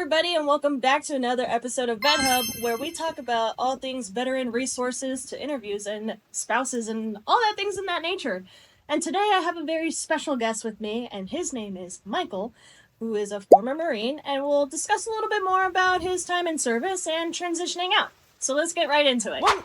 everybody, and welcome back to another episode of Vet Hub, where we talk about all things veteran resources to interviews and spouses and all that things in that nature. And today I have a very special guest with me, and his name is Michael, who is a former Marine, and we'll discuss a little bit more about his time in service and transitioning out. So let's get right into it. What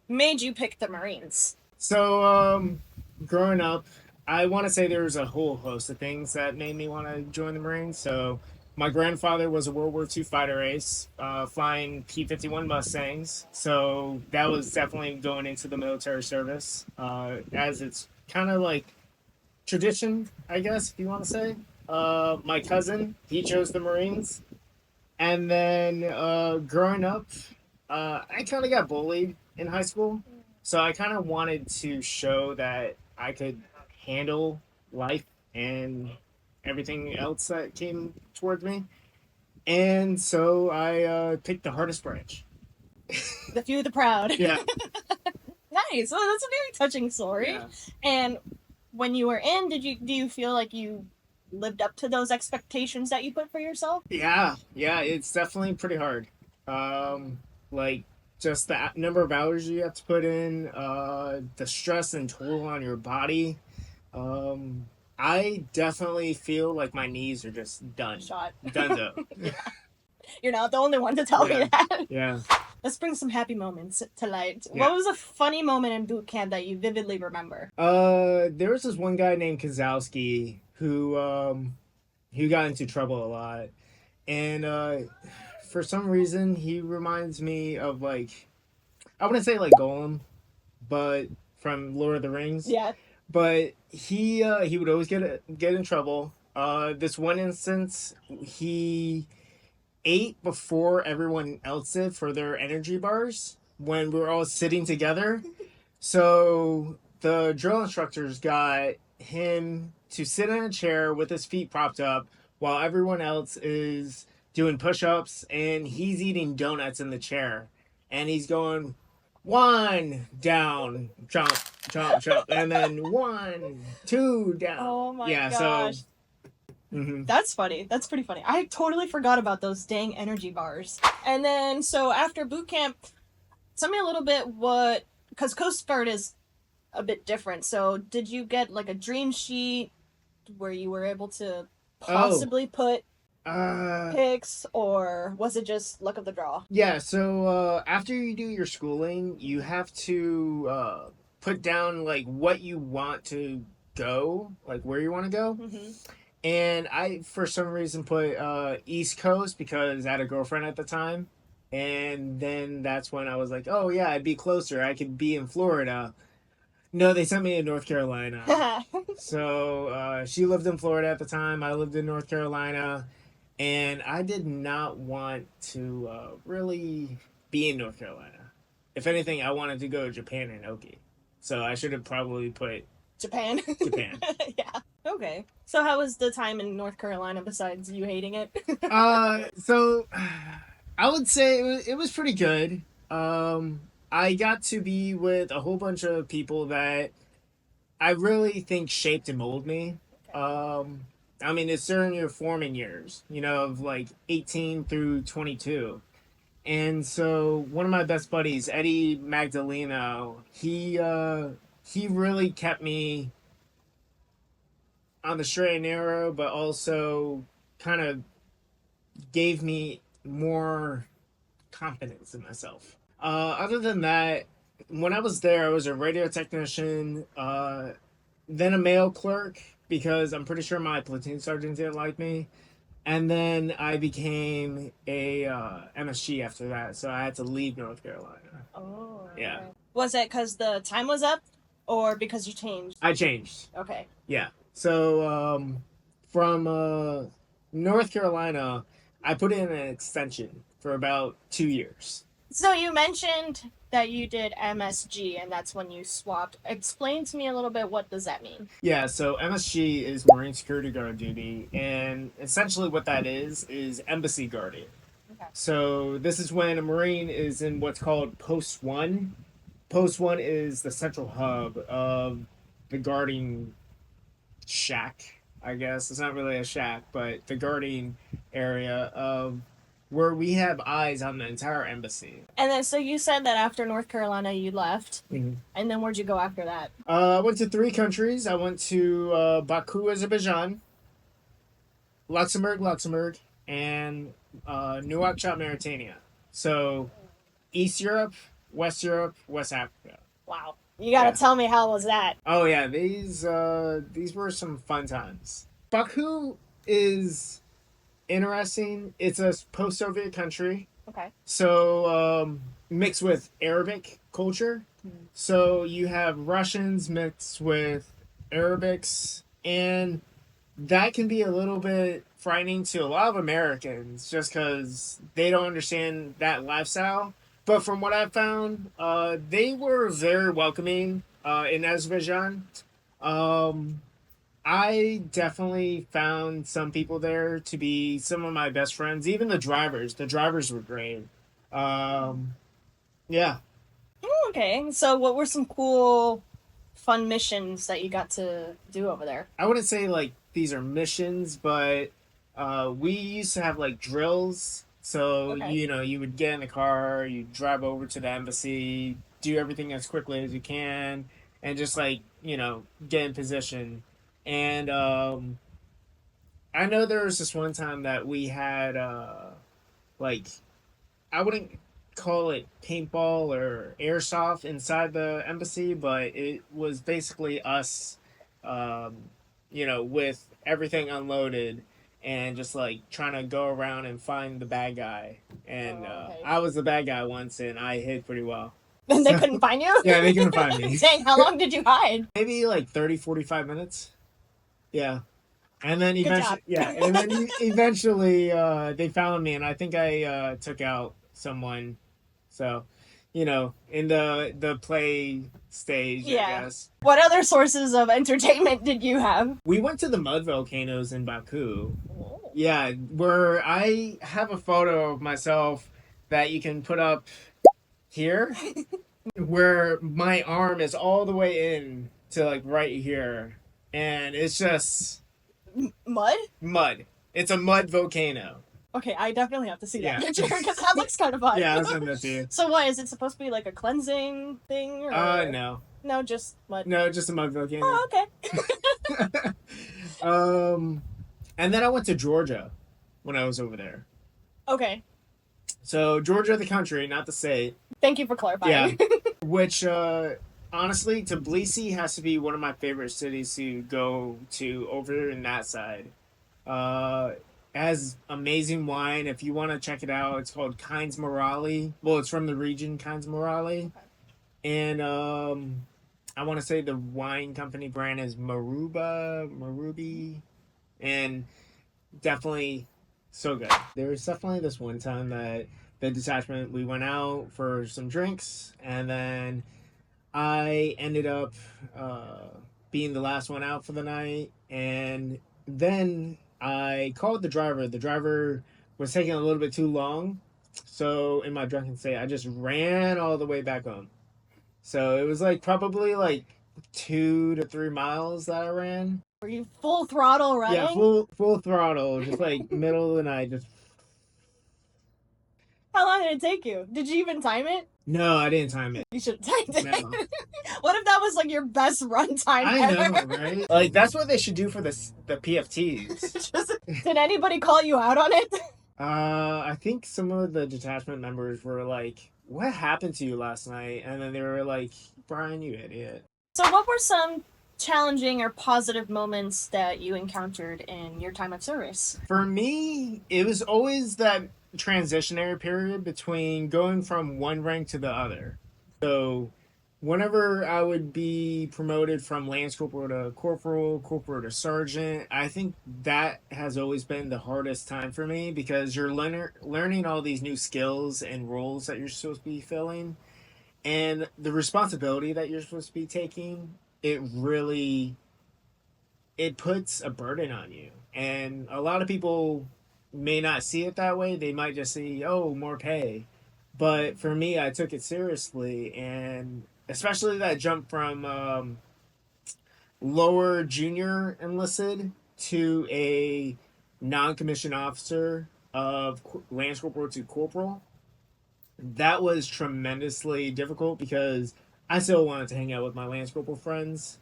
made you pick the Marines? So, growing up, I want to say there was a whole host of things that made me want to join the Marines. So, my grandfather was a World War II fighter ace, flying P-51 Mustangs. So, that was definitely going into the military service, as it's kind of like tradition, I guess, if you want to say. My cousin, he chose the Marines. And then, growing up, I kind of got bullied in high school. So I kind of wanted to show that I could handle life and everything else that came towards me. And so I picked the hardest branch. The few, the proud. Yeah. Nice. Well, that's a very touching story. Yeah. And when you were in, do you feel like you lived up to those expectations that you put for yourself? Yeah, it's definitely pretty hard. Like just the number of hours you have to put in, the stress and toll on your body. I definitely feel like my knees are just done. Shot. Donezo. Yeah. You're not the only one to tell me that. Yeah. Let's bring some happy moments to light. Yeah. What was a funny moment in boot camp that you vividly remember? There was this one guy named Kozowski who got into trouble a lot. And for some reason he reminds me of like, I wouldn't say like Golem, but from Lord of the Rings. Yeah. But he would always get in trouble. This one instance, he ate before everyone else did for their energy bars when we were all sitting together. So the drill instructors got him to sit in a chair with his feet propped up while everyone else is doing push-ups, and he's eating donuts in the chair, and he's going 1 down, jump, jump, jump, and then 1, 2 down. Oh my gosh. So mm-hmm. That's funny. That's pretty funny. I totally forgot about those dang energy bars. And then, so after boot camp, tell me a little bit because Coast Guard is a bit different. So did you get like a dream sheet where you were able to possibly put picks, or was it just luck of the draw? Yeah, so after you do your schooling, you have to put down like what you want to go, like where you want to go. Mm-hmm. And I, for some reason, put East Coast because I had a girlfriend at the time. And then that's when I was like, oh, yeah, I'd be closer. I could be in Florida. No, they sent me to North Carolina. So she lived in Florida at the time. I lived in North Carolina. And I did not want to really be in North Carolina. If anything, I wanted to go to Japan and Oki. So I should have probably put Japan. Yeah. Okay. So how was the time in North Carolina besides you hating it? So I would say it was pretty good. I got to be with a whole bunch of people that I really think shaped and molded me. I mean, it's during your forming years, of like 18 through 22. And so one of my best buddies, Eddie Magdaleno, he really kept me on the straight and narrow, but also kind of gave me more confidence in myself. Other than that, when I was there, I was a radio technician, then a mail clerk, because I'm pretty sure my platoon sergeant didn't like me. And then I became a MSG after that, so I had to leave North Carolina. Oh. Yeah. Okay. Was it because the time was up, or because you changed? I changed. Okay. Yeah. So from North Carolina, I put in an extension for about 2 years. So you mentioned that you did MSG, and that's when you swapped. Explain to me a little bit, what does that mean? Yeah, so MSG is Marine Security Guard duty, and essentially what that is embassy guarding. Okay. So this is when a Marine is in what's called Post 1. Post 1 is the central hub of the guarding shack, I guess. It's not really a shack, but the guarding area of where we have eyes on the entire embassy. And then, so you said that after North Carolina, you left. Mm-hmm. And then where'd you go after that? I went to 3 countries. I went to Baku, Azerbaijan, Luxembourg, and Nouakchott, Mauritania. So East Europe, West Africa. Wow. You gotta tell me, how was that? Oh yeah, these were some fun times. Baku is interesting. It's a post-Soviet country. Okay. So mixed with Arabic culture. So you have Russians mixed with Arabics, and that can be a little bit frightening to a lot of Americans just because they don't understand that lifestyle. But from what I've found, they were very welcoming in Azerbaijan. Um, I definitely found some people there to be some of my best friends. Even the drivers. The drivers were great. Um, yeah. Okay. So what were some cool, fun missions that you got to do over there? I wouldn't say like these are missions, but we used to have like drills. So Okay. you would get in the car, you drive over to the embassy, do everything as quickly as you can, and just like get in position. And I know there was this one time that we had like I wouldn't call it paintball or airsoft inside the embassy, but it was basically us, um, with everything unloaded and just like trying to go around and find the bad guy. And okay. I was the bad guy once, and I hid pretty well. And they couldn't find you? Yeah, they couldn't find me. Dang, how long did you hide? Maybe like 30, 45 minutes. Yeah. And then Good eventually, job. yeah, and then eventually they found me, and I think I took out someone. So, in the play stage, I Yeah. guess. What other sources of entertainment did you have? We went to the mud volcanoes in Baku. Yeah, where I have a photo of myself that you can put up here, where my arm is all the way in to like right here, and it's just Mud? mud. It's a mud volcano. Okay, I definitely have to see that Yeah. picture because that looks kind of fun. Yeah, I'll send that to you. So what, is it supposed to be like a cleansing thing? Or... No. No, just mud. No, just a mud volcano. Oh, okay. And then I went to Georgia when I was over there. Okay. So Georgia, the country, not the state. Thank you for clarifying. Yeah. Which, honestly, Tbilisi has to be one of my favorite cities to go to over in that side. Has amazing wine. If you want to check it out, it's called Kynes Morali. Well, it's from the region Kynes Morali. And I want to say the wine company brand is Marubi, and definitely so good. There was definitely this one time that the detachment, we went out for some drinks, and then I ended up being the last one out for the night, and then I called the driver. The driver was taking a little bit too long, so in my drunken state, I just ran all the way back home. So it was like probably like 2 to 3 miles that I ran. Were you full throttle running? Yeah, full throttle, just like middle of the night. Just How long did it take you? Did you even time it? no, I didn't time it. You should have timed it. No. What if that was like your best run time I ever? know, right? Like that's what they should do for the PFTs. Did anybody call you out on it? I think some of the detachment members were like, "What happened to you last night?" And then they were like, "Brian, you idiot." So what were some challenging or positive moments that you encountered in your time of service? For me, it was always that transitionary period between going from one rank to the other. So whenever I would be promoted from lance corporal to corporal to sergeant, I think that has always been the hardest time for me because you're learning all these new skills and roles that you're supposed to be filling, and the responsibility that you're supposed to be taking. It puts a burden on you, and a lot of people may not see it that way. They might just see, oh, more pay. But for me, I took it seriously, and especially that jump from lower junior enlisted to a non-commissioned officer. of Lance Corporal to Corporal. That was tremendously difficult because I still wanted to hang out with my Lance Corporal friends.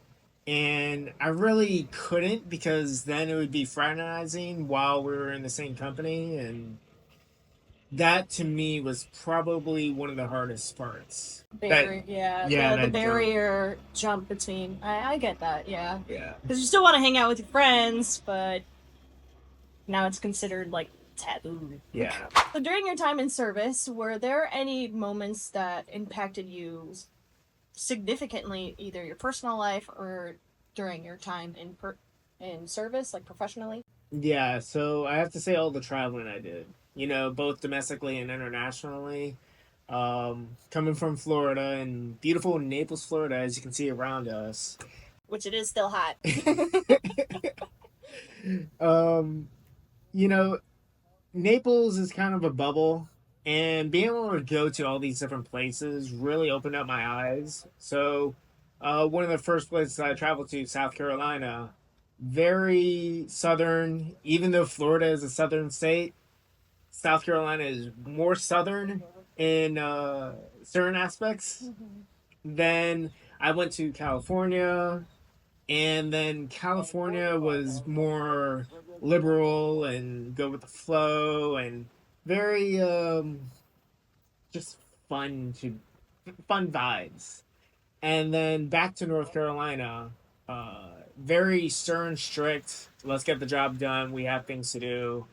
And I really couldn't because then it would be fraternizing while we were in the same company. And that to me was probably one of the hardest parts. That, Barrier, yeah, yeah, the that jump. barrier jump between. I get that, yeah, Yeah. because you still want to hang out with your friends, but now it's considered like taboo. Yeah. So during your time in service, were there any moments that impacted you significantly, either your personal life or during your time in service, like professionally? Yeah, so I have to say all the traveling I did, both domestically and internationally. Coming from Florida and beautiful Naples, Florida, as you can see around us. Which it is still hot. um, you know, Naples is kind of a bubble, and being able to go to all these different places really opened up my eyes. So, one of the first places I traveled to, South Carolina, very southern, even though Florida is a southern state. South Carolina is more southern in certain aspects. Then I went to California, and then California was more liberal and go with the flow and very just fun to fun vibes. And then back to North Carolina, very stern, strict. Let's get the job done. We have things to do.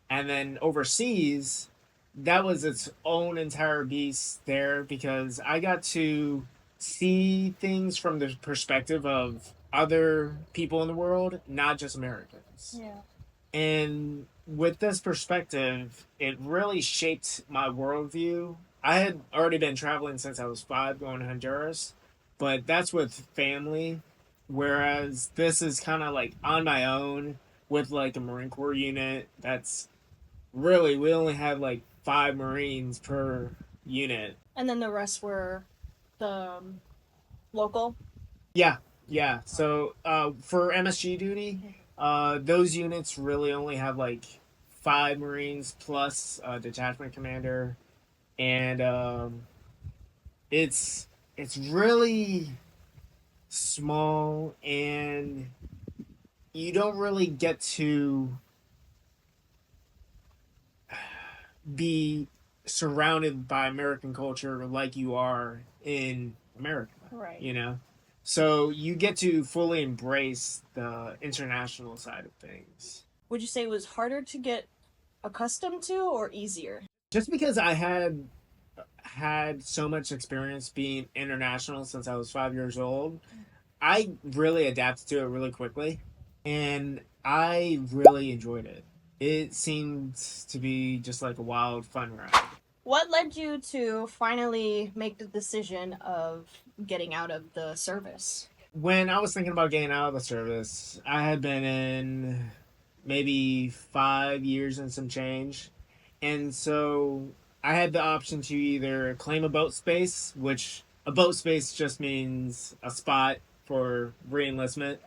And then overseas, that was its own entire beast there because I got to see things from the perspective of other people in the world, not just Americans. Yeah. And with this perspective, it really shaped my worldview. I had already been traveling since I was 5, going to Honduras, but that's with family. Whereas this is kind of like on my own with like a Marine Corps unit. That's really, we only had like 5 Marines per unit. And then the rest were the local. Yeah, yeah. So for MSG duty, those units really only have like 5 Marines plus a detachment commander, and it's really small, and you don't really get to be surrounded by American culture like you are in America. Right. So you get to fully embrace the international side of things. Would you say it was harder to get accustomed to or easier? Just because I had so much experience being international since I was 5 years old, I really adapted to it really quickly, and I really enjoyed it. It seemed to be just like a wild, fun ride. What led you to finally make the decision of getting out of the service? When I was thinking about getting out of the service, I had been in maybe 5 years and some change. And so I had the option to either claim a boat space, which a boat space just means a spot for reenlistment,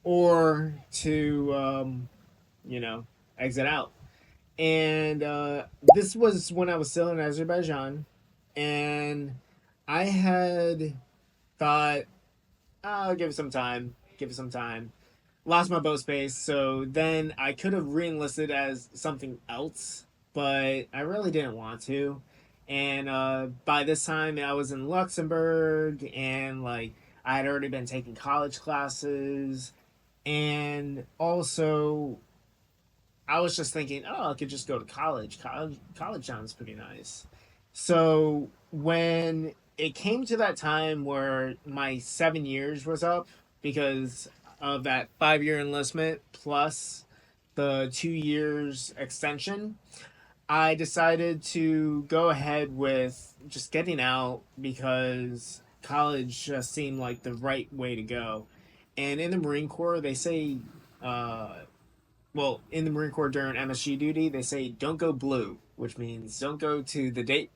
or to, you know, exit out. And this was when I was still in Azerbaijan. And I had thought, I'll give it some time. Give it some time. Lost my boat space, so then I could have reenlisted as something else, but I really didn't want to. And by this time, I was in Luxembourg, and like I had already been taking college classes, and also I was just thinking, oh, I could just go to college. College sounds pretty nice. So when it came to that time where my 7 years was up because of that 5 year enlistment plus the 2 years extension, I decided to go ahead with just getting out because college just seemed like the right way to go. And in the Marine Corps, they say, uh, well, in the Marine Corps during MSG duty, they say don't go blue, which means don't go to the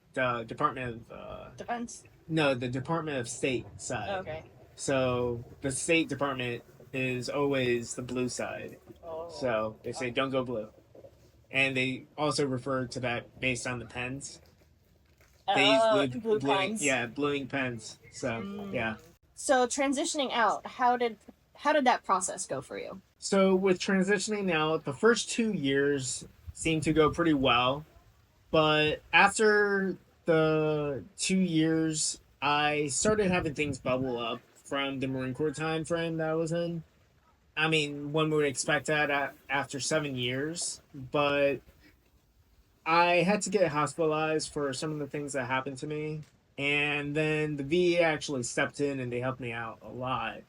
Department of Defense? no, the Department of State side. Okay. So the State Department is always the blue side. Oh. So they say don't go blue. and they also refer to that based on the pens. They use Oh, blue pens. bluing pens. So Mm. yeah. So transitioning out, how did that process go for you? So with transitioning now, the first 2 years seemed to go pretty well, but after the 2 years, I started having things bubble up from the Marine Corps time frame that I was in. I mean, one would expect that after 7 years, but I had to get hospitalized for some of the things that happened to me. And then the VA actually stepped in and they helped me out a lot.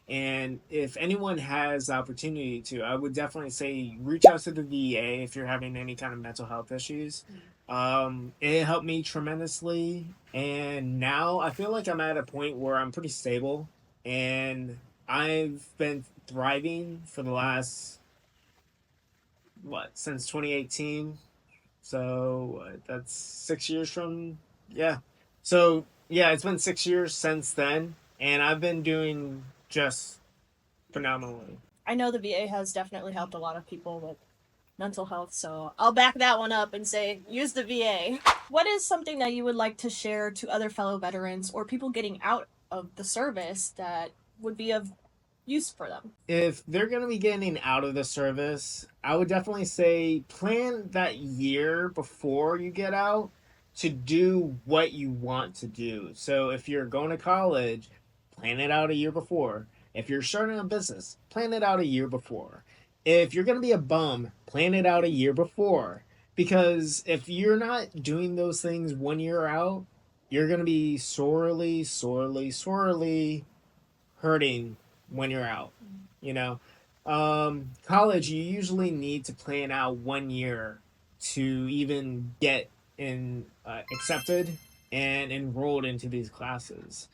And if anyone has the opportunity to, I would definitely say reach out to the VA if you're having any kind of mental health issues. It helped me tremendously. And now I feel like I'm at a point where I'm pretty stable. And I've been thriving for the last, since 2018. So that's 6 years from, yeah. So yeah, it's been 6 years since then, and I've been doing just phenomenally. I know the VA has definitely helped a lot of people with mental health, so I'll back that one up and say use the VA. What is something that you would like to share to other fellow veterans or people getting out of the service that would be of use for them? If they're going to be getting out of the service, I would definitely say plan that year before you get out to do what you want to do. So if you're going to college, plan it out a year before. If you're starting a business, plan it out a year before. If you're going to be a bum, plan it out a year before. Because if you're not doing those things 1 year out, you're going to be sorely, sorely, sorely hurting when you're out. You know, college, you usually need to plan out 1 year to even get accepted and enrolled into these classes.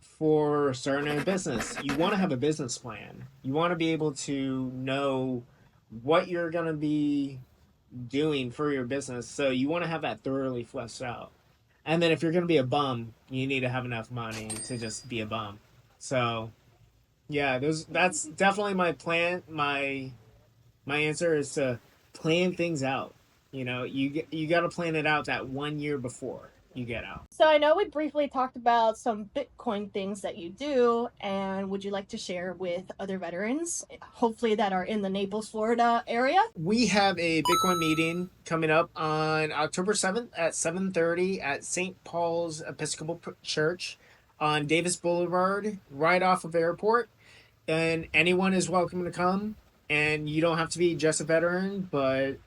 For starting a business, you want to have a business plan. You want to be able to know what you're going to be doing for your business. So you want to have that thoroughly fleshed out. And then if you're going to be a bum, you need to have enough money to just be a bum. So yeah, that's definitely my plan. My answer is to plan things out. You got to plan it out that 1 year before you get out. So I know we briefly talked about some Bitcoin things that you do, and would you like to share with other veterans, hopefully that are in the Naples, Florida area? We have a Bitcoin meeting coming up on October 7th at 7:30 at St. Paul's Episcopal Church on Davis Boulevard, right off of airport. And anyone is welcome to come. And you don't have to be just a veteran, but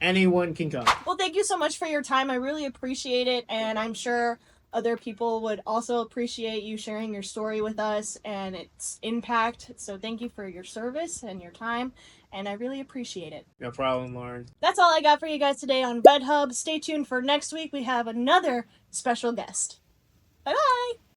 anyone can come. Well, thank you so much for your time. I really appreciate it, and I'm sure other people would also appreciate you sharing your story with us and its impact. So thank you for your service and your time, and I really appreciate it. No problem, Lauren. That's all I got for you guys today on VetHub. Stay tuned for next week. We have another special guest. Bye bye!